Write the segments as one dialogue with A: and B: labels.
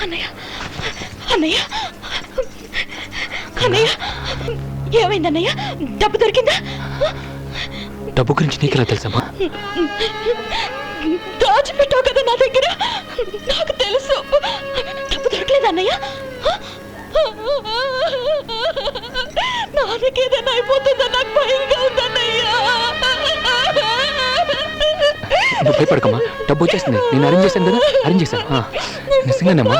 A: అన్నయ్య అన్నయ్య అన్నయ్య ఏమైంది అన్నయ్య? డబ్బు దొరికిందా?
B: డబ్బు గురించి నీకెలా తెలుసమ్మా?
A: దాచిపెట్టావు కదా నా దగ్గర, నాకు తెలుసు. డబ్బు దొరకలేదు అన్నయ్య. నాకేదైనా అయిపోతుందా నాకు భయంగా ఉందన్నయ్యా.
B: నువ్వు భయపడకమ్మా, డబ్బు వచ్చేస్తుంది. నేను అరేంజ్ చేశాను కదా, అరేంజ్ చేశాను. నిజంగానేమ్మా,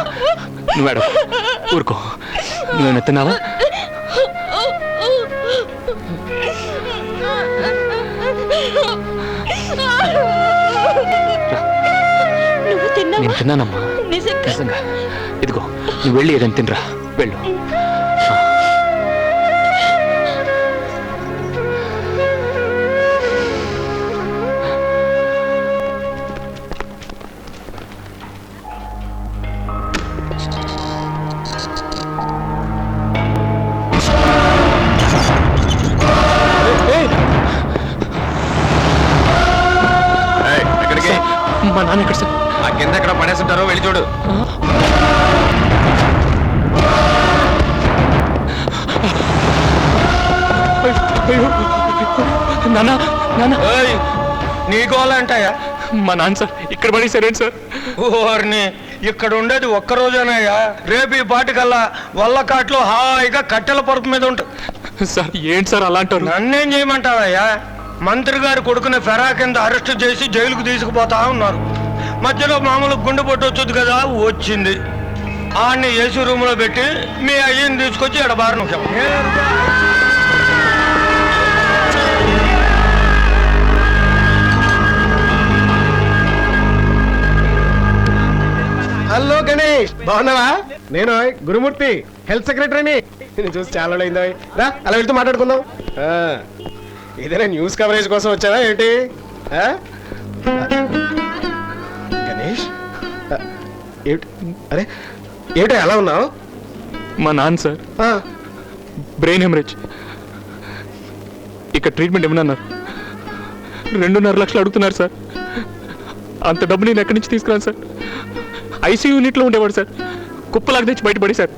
B: నువ్వు ఆడ ఊరుకో. నువ్వు ఎత్తున్నావా? నేను తిన్నానమ్మా, నిజంగా. ఇదిగో నువ్వు వెళ్ళి ఏదైనా తినరా, వెళ్ళు. మా నాన్న ఎక్కడ సార్?
C: ఆ కింద ఎక్కడ పడేస్తుంటారో వెళ్ళి చూడు.
B: నాన్న నాన్న,
C: నీకోవాలంటాయా?
B: మా నాన్న సార్ ఇక్కడ పడేసారేంటి సార్?
C: ఓర్ని, ఇక్కడ ఉండేది ఒక్కరోజేనాయా? రేపు ఈ పాటికల్లా వల్లకాట్లో హాయిగా కట్టెల పరుపు మీద ఉంటుంది
B: సార్. ఏంటి సార్ అలా అంటారు?
C: నన్నేం చేయమంటావయ్యా? మంత్రి గారి కొడుకుని ఫెరా కింద అరెస్ట్ చేసి జైలుకు తీసుకుపోతా ఉన్నారు. మధ్యలో మామూలు గుండెపోటు వచ్చుద్ది కదా, వచ్చింది. ఆడిని ఏసీ రూమ్ లో పెట్టి మీ అయ్యని తీసుకొచ్చి ఇక్కడ బారిన ఉంచాం.
D: హలో గణేష్, బాగున్నావా? నేను గురుమూర్తి, హెల్త్ సెక్రటరీని. నేను చూసి చాలా అయిందా. రా, అలా వెళ్తూ మాట్లాడుకుందాం. ఏదైనా న్యూస్ కవరేజ్ కోసం వచ్చావా ఏంటి? గణేష్, అరే ఏమిటో ఎలా ఉన్నావు?
B: మా నాన్న సార్ బ్రెయిన్ హెమరేజ్, ఇక్కడ ట్రీట్మెంట్ ఏమన్నారు? 2.5 లక్షలు అడుగుతున్నారు సార్. అంత డబ్బు నేను ఎక్కడి నుంచి తీసుకురాను సార్? ఐసీయూ యూనిట్లో ఉండేవాడు సార్, కుప్పలాగా తెచ్చి బయటపడి సార్.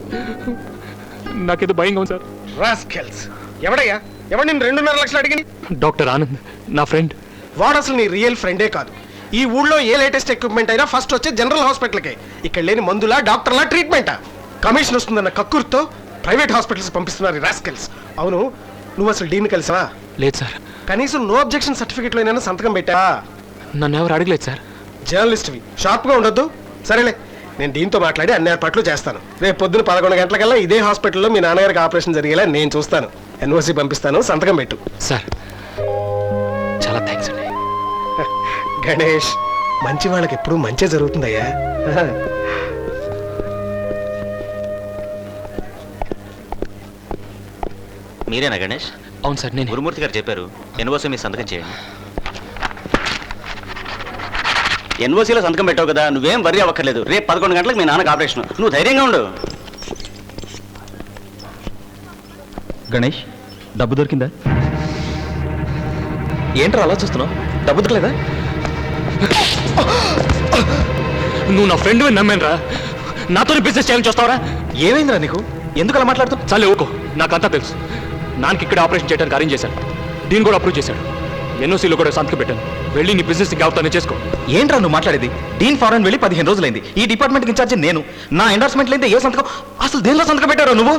B: నాకేదో భయంగా ఉంది సార్.
D: రాస్కెల్స్, ఎవడయ్యా? ఎవడు నేను 2.5 లక్షలు అడిగింది?
B: డాక్టర్ ఆనంద్, నా ఫ్రెండ్.
D: వాడు అసలు నీ రియల్ ఫ్రెండే కాదు. ఈ ఊళ్ళో ఏ లేటెస్ట్ ఎక్విప్మెంట్ అయినా ఫస్ట్ వచ్చే జనరల్ హాస్పిటల్కే. ఇక్కడ లేని మందులా, డాక్టర్లా, ట్రీట్మెంటా? కమిషన్ వస్తుందన్న కక్కుర్తో ప్రైవేట్ హాస్పిటల్స్ పంపిస్తున్నారు రాస్కెల్స్. అవును, నువ్వు అసలు డీన్ కలిసావా?
B: లేదు సార్.
D: కనీసం నో అబ్జెక్షన్ సర్టిఫికెట్లో అయినా సంతకం పెట్టా?
B: నన్ను ఎవరు అడగలేదు సార్.
D: జర్నలిస్ట్వి, షార్ప్గా ఉండొద్దు. సరేలే, నేను దీంతో మాట్లాడి అన్ని ఏర్పాట్లు చేస్తాను. రేపు పొద్దున 11 గంటలకల్లా ఇదే హాస్పిటల్లో మీ నాన్నగారికి ఆపరేషన్ జరిగేలా నేను చూస్తాను. ఎన్ఓసి పంపిస్తాను, సంతకం పెట్టు.
B: సార్ చాలా థ్యాంక్స్ అండి.
D: గణేష్, మంచి వాళ్ళకి ఎప్పుడు మంచి జరుగుతుందయ్యా.
E: మీరేనా గణేష్?
B: అవును సార్, నేను.
E: గురుమూర్తి గారు చెప్పారు ఎన్ఓసి మీ సంతకం చేయండి. ఎన్ఓసీలో సంతకం పెట్టావు కదా, నువ్వేం వర్రీ అవ్వక్కర్లేదు. రేపు 11 గంటలకు మీ నాన్నకు ఆపరేషన్. నువ్వు ధైర్యంగా ఉండు.
F: గణేష్, డబ్బు దొరికిందా? ఏంట్రా అలా చూస్తున్నావు? డబ్బు దొరకలేదా?
B: నువ్వు నా ఫ్రెండ్ నమ్మాను రా, నాతో బిజినెస్ చేయాలని చూస్తావరా?
F: ఏమైందిరా నీకు? ఎందుకు అలా మాట్లాడుతున్నావు?
B: చాలే ఊకో, నాకంతా తెలుసు. నాన్నకి ఇక్కడ ఆపరేషన్ చేయడానికి అరేంజ్ చేశాను. దీన్ని కూడా అప్రూవ్ చేశాడు. ఎన్ఓసీలో కూడా సంతకం పెట్టాను. వెళ్ళి నీ బిజినెస్ ఇంకెవరితోనే చేసుకో.
F: ఏంట్రా నువ్వు మాట్లాడేది? డీన్ ఫారెన్ వెళ్ళి 15 రోజులైంది. ఈ డిపార్ట్మెంట్కి ఇన్ఛార్జి నేను. నా ఎండార్స్మెంట్ లేదే ఏ సంతకం? అసలు దేనిలో సంతకం పెట్టారో నువ్వు?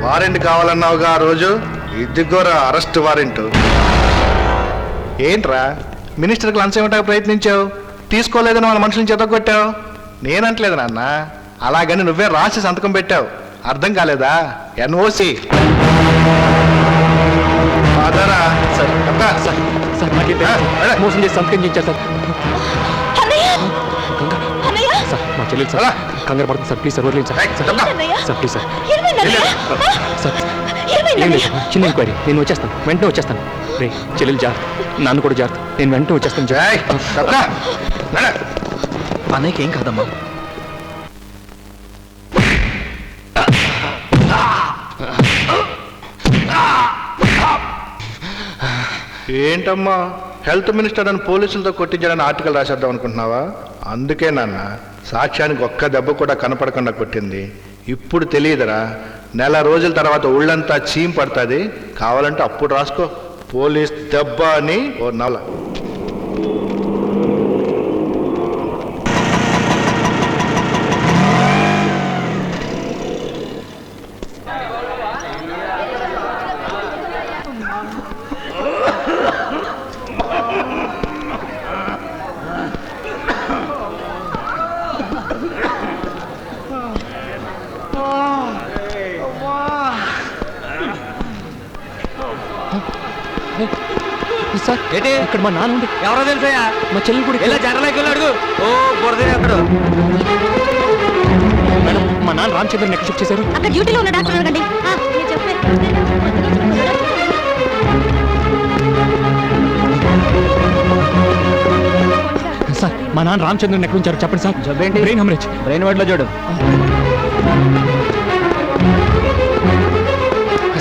G: వారెంట్ కావాలన్నావుగా ఆ రోజు, ఇదిగోరా అరెస్ట్ వారెంట్. ఏంట్రా మినిస్టర్కి లంచం ఇవ్వడానికి ప్రయత్నించావు, తీసుకోలేదని వాళ్ళ మనుషులను చెతగొట్టావు. నేనంటలేదు నాన్న, అలాగని నువ్వే రాసి సంతకం పెట్టావు. అర్థం కాలేదా? ఎన్ఓసి అదరా.
B: సార్ సార్ సార్ మోసం చేసి సంతకం చేయించారు సార్. సార్ మా చెల్లెలు సార్ కంగారు పడుతుంది సార్. ప్లీజ్ సార్ వదిలేదు sir. Sir please sir. Sir ఏం లేదు, చిన్న ఎంక్వైరీ. నేను వచ్చేస్తాను, వెంటనే వచ్చేస్తాను. రే చెల్లెలు జాగ్రత్త, నాన్న కూడా జాగ్రత్త. నేను వెంటనే వచ్చేస్తాను.
F: అనేక ఏం కాదమ్మా.
G: ఏంటమ్మా, హెల్త్ మినిస్టర్ అని పోలీసులతో కొట్టించాలని ఆర్టికల్ రాసేద్దాం అనుకుంటున్నావా? అందుకే నాన్న సాక్ష్యానికి ఒక్క దెబ్బ కూడా కనపడకుండా కొట్టింది. ఇప్పుడు తెలియదురా, నెల రోజుల తర్వాత ఒళ్ళంతా చీమ్ పడుతుంది. కావాలంటే అప్పుడు రాసుకో, పోలీస్ దెబ్బ అని ఓ నవల.
B: సార్
E: ఏంటి
B: ఇక్కడ మా నాన్న ఉండి
E: ఎవరో తెలుసా?
B: మా చెల్లి కూడా
E: ఇలా జనలకి అడుగు. ఓ బురదే అక్కడ.
B: మేడం మా నాన్న రామచంద్రని ఎక్కడ షిఫ్ట్ చేశారు?
A: అక్కడ డ్యూటీలో ఉన్న డాక్టర్ అడగండి.
B: సార్ మా నాన్న రామచంద్రని ఎక్కడ ఉంచారు చెప్పండి సార్. Brain haemorrhage.
E: బ్రెయిన్ వాటిలో చూడు.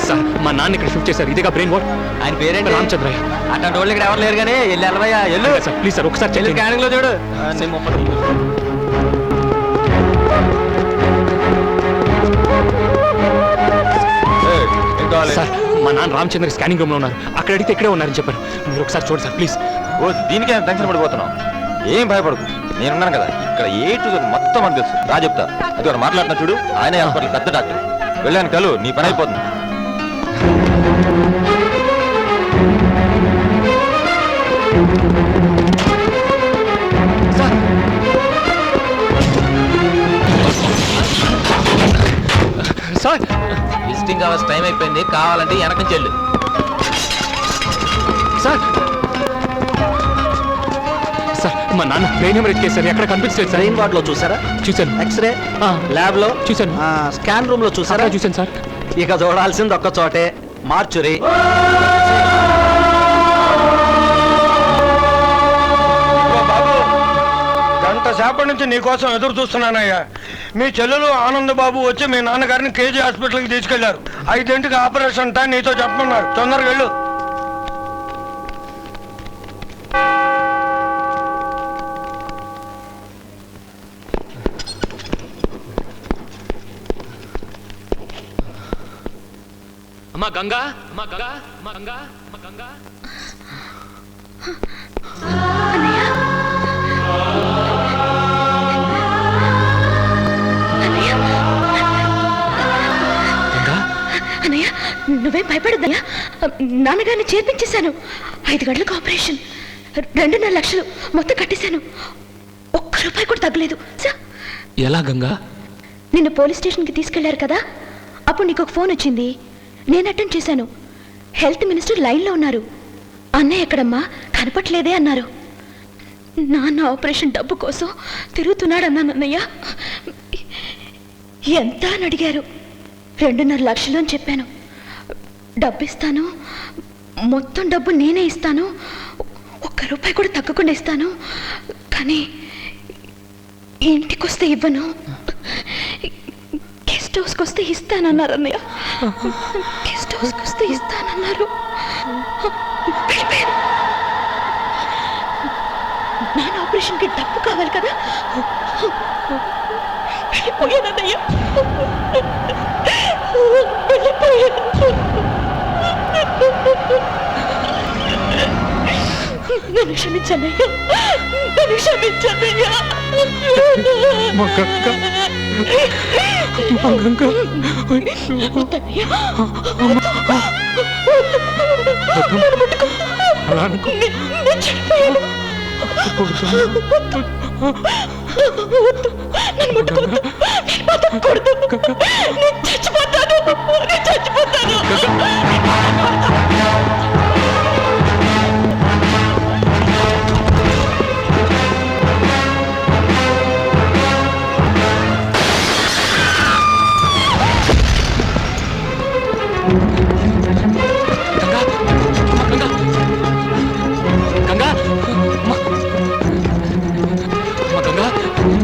B: సార్ మా నాన్న ఇక్కడ షిఫ్ట్ చేశారు. ఇదిగా బ్రెయిన్ వాట్.
E: ఆయన పేరేంటి?
B: రామచంద్రయ్య.
E: అట్లాంటి వాళ్ళు ఇక్కడ ఎవరు లేరు కానీ వెళ్ళి వెళ్ళవయ్యా వెళ్ళు.
B: సార్ ప్లీజ్ సార్ ఒకసారి
E: చెల్లి
B: చెల్లి
E: స్కానింగ్ లో చూడు.
B: సార్ మా నాన్న రామచంద్ర స్కానింగ్ రూమ్ లో ఉన్నారు. అక్కడ అడిగితే ఇక్కడే ఉన్నారని చెప్పారు. మీరు ఒకసారి చూడండి సార్ ప్లీజ్.
H: ఓ దీనికే టెన్షన్ పడిపోతున్నావు. ఏం భయపడదు, నేనున్నాను కదా. ఇక్కడ ఏ టు జెడ్ మొత్తం అని తెలుసు. రా చెప్తా. అది మాట్లాడుతున్నా చూడు, ఆయన హాస్పిటల్ పెద్ద డాక్టర్. వెళ్ళాను కలు, నీ పని అయిపోతుంది.
B: సార్
E: విజిటింగ్ అవర్స్ టైం అయిపోయింది, కావాలంటే వెనక నుంచి వెళ్ళు.
B: సార్ సార్ మా నాన్న బ్రెయిన్ హెమరేజ్ చేశారు. ఎక్కడ కనిపించలేదు సార్.
E: బ్రెయిన్ వార్డ్ లో చూసారా?
B: చూశాను.
E: ఎక్స్రే
B: ఆ,
E: ల్యాబ్ లో
B: చూశాను.
E: స్కాన్ రూమ్ లో చూసారా?
B: అక్కడ చూశాను సార్.
E: ఇక చూడాల్సింది ఒక్క చోటే, మార్చురీ.
C: బాబు గంట సేపటి నుంచి నీకోసం ఎదురు చూస్తున్నానయ్యా. మీ చెల్లెలు ఆనందబాబు వచ్చి మీ నాన్నగారిని కేజీ హాస్పిటల్కి తీసుకెళ్లారు. 5 ఆపరేషన్ టైం నీతో చెప్పమన్నారు. తొందరగా వెళ్ళు.
B: అమ్మా గంగా, అమ్మా గంగా, అమ్మా గంగా, అమ్మా గంగా. గంగా
A: అన్నయ్య నువ్వేం భయపడద్దయ్యా. నాన్నగారిని చేర్పించేశాను. 5 గంటలకు ఆపరేషన్, 2.5 లక్షలు మొత్తం కట్టేశాను. ₹1 కూడా తగ్గలేదు.
B: ఎలా గంగా?
A: నిన్ను పోలీస్ స్టేషన్కి తీసుకెళ్లారు కదా, అప్పుడు నీకు ఒక ఫోన్ వచ్చింది. నేను అటెండ్ చేశాను. హెల్త్ మినిస్టర్ లైన్లో ఉన్నారు. అన్నయ్య ఎక్కడమ్మా కనపట్లేదే అన్నారు. నాన్న ఆపరేషన్ డబ్బు కోసం తిరుగుతున్నాడన్నాను అన్నయ్య. ఎంత అని అడిగారు. 2.5 లక్షలు అని చెప్పాను. డబ్బు ఇస్తాను, మొత్తం డబ్బు నేనే ఇస్తాను, ₹1 కూడా తగ్గకుండా ఇస్తాను, కానీ ఇంటికి వస్తే ఇవ్వను, గెస్ట్ హౌస్కి వస్తే ఇస్తానన్నారు అన్నయ్య. గెస్ట్ హౌస్కి వస్తే ఇస్తానన్నారు. వెళ్ళిపోయాను. నాన్న ఆపరేషన్కి డబ్బు కావాలి కదా, వెళ్ళిపోయానన్నయ్య. వెళ్ళిపోయాను. నన్ను క్షమించన్నయ్య, నన్ను క్షమించన్నయ్యా.
B: మా గంగా, మా గంగా.
A: వద్దన్నయ్య.
B: అలా అనుకో.
A: నేను చనిపోయాను. నన్ను ముట్టుకోవద్దు. నేను బతకూడదు. నేను చచ్చిపోతాను. నేను చచ్చిపోతాను.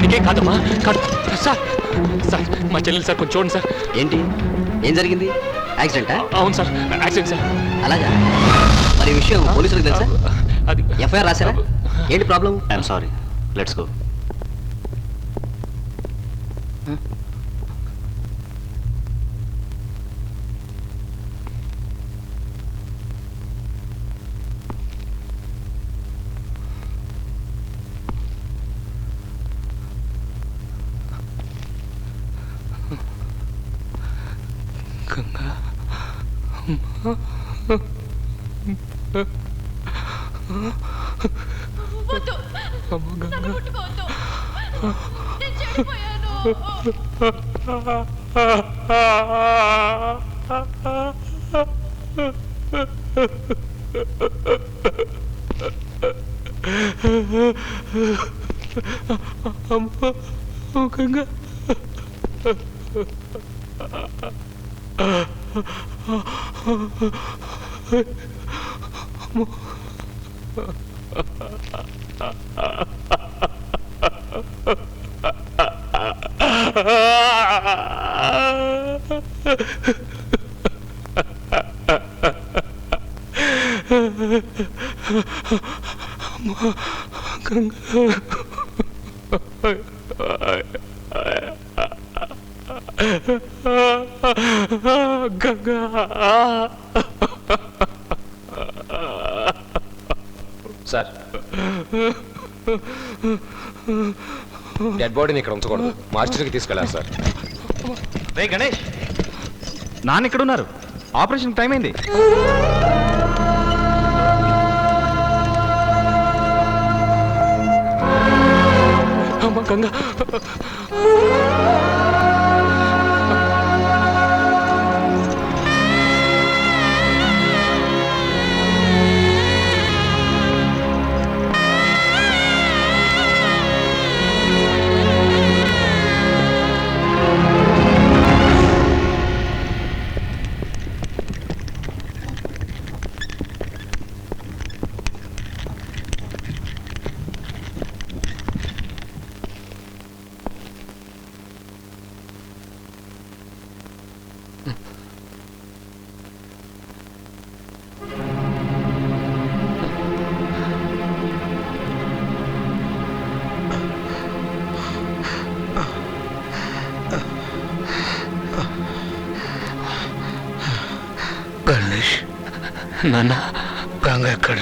B: నీకేం కాదమ్మా, కాదు సార్. సార్ మా చెల్లెలు సార్ కొంచెం చూడండి సార్.
E: ఏంటి, ఏం జరిగింది? యాక్సిడెంటా?
B: అవును సార్, యాక్సిడెంట్ సార్.
E: అలాగా? మరి ఈ విషయం పోలీసులకు తెలుసా?
B: అది
E: ఎఫ్ఐఆర్ రాశారా? ఏంటి problem?
H: I'm sorry, let's go.
I: వద్దు, నన్ను ముట్టుకోవద్దు. నేను చెడిపోయాను.
B: గంగా గంగా
H: సార్, డెడ్ బాడీని ఇక్కడ ఉంచకూడదు, మార్చికి తీసుకెళ్ళాలి సార్.
F: రే గణేష్, నాన్న ఇక్కడ ఉన్నారు, ఆపరేషన్ టైం అయింది.
B: అమ్మ గంగా
C: గణేష్,
B: నాన్న
C: గంగ ఎక్కడ?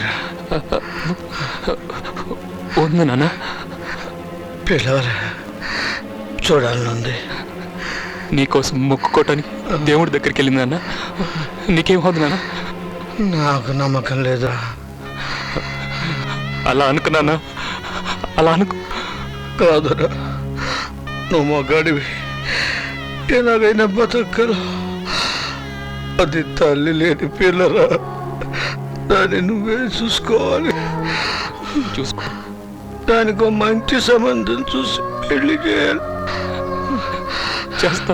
B: ఉంది నాన్న.
C: పిల్లవరా, చూడాలనుంది.
B: నీకోసం మొక్కుకోవటానికి దేవుడి దగ్గరికి వెళ్ళింది నాన్న. నీకేం హోదు నాన్న?
C: నాకు నమ్మకం లేదా?
B: అలా అనుకున్నానా? అలా అనుకు
C: కాదురా, నువ్వు మగాడివి, ఎలాగైనా బతకలు. అది తల్లి లేని పిల్లరా, దాన్ని నువ్వే చూసుకోవాలి.
B: చూసుకో.
C: దానికి మంచి సంబంధం చూసి పెళ్లి చేయాలి.
B: చేస్తా.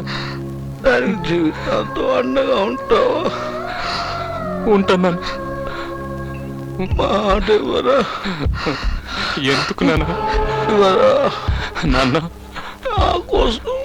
C: దానికి జీవితాంతో అండగా ఉంటావా?
B: ఉంటాను.
C: మాట ఇవ్వరా?
B: ఎందుకు నాన్న?
C: ఇవ్వరా
B: నాన్న?
C: నా కోసం.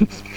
B: Hmm.